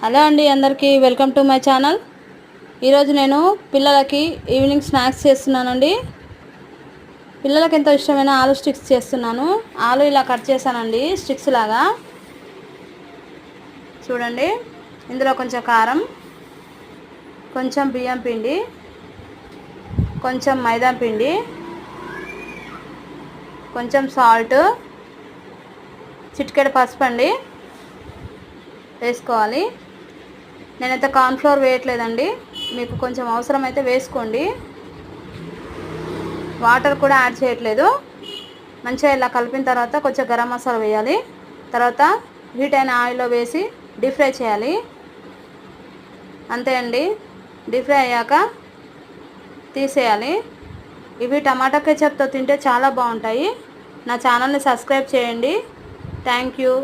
Hello అండి, అందరికీ welcome to my channel. ఈరోజు నేను పిల్లలకి ఈవినింగ్ స్నాక్స్ చేస్తున్నానండి. పిల్లలకి ఎంతో ఇష్టమైన ఆలు స్టిక్స్ చేస్తున్నాను. ఆలు ఇలా కట్ చేశానండి, స్టిక్స్ లాగా. చూడండి, ఇందులో కొంచెం కారం, కొంచెం బియ్యం పిండి, కొంచెం మైదా పిండి, కొంచెం సాల్ట్, చిటికెడు పసుపు అండి వేసుకోవాలి. నేనైతే కార్న్ఫ్లోర్ వేయట్లేదండి, మీకు కొంచెం అవసరమైతే వేసుకోండి. వాటర్ కూడా యాడ్ చేయట్లేదు. మంచిగా ఇలా కలిపిన తర్వాత కొంచెం గరం మసాలా వేయాలి. తర్వాత హీట్ అయిన ఆయిల్లో వేసి డీప్ ఫ్రై చేయాలి. అంతే అండి, డీప్ ఫ్రై అయ్యాక తీసేయాలి. ఇవి టమాటా కెచప్తో తింటే చాలా బాగుంటాయి. నా ఛానల్ని సబ్స్క్రైబ్ చేయండి. Thank you.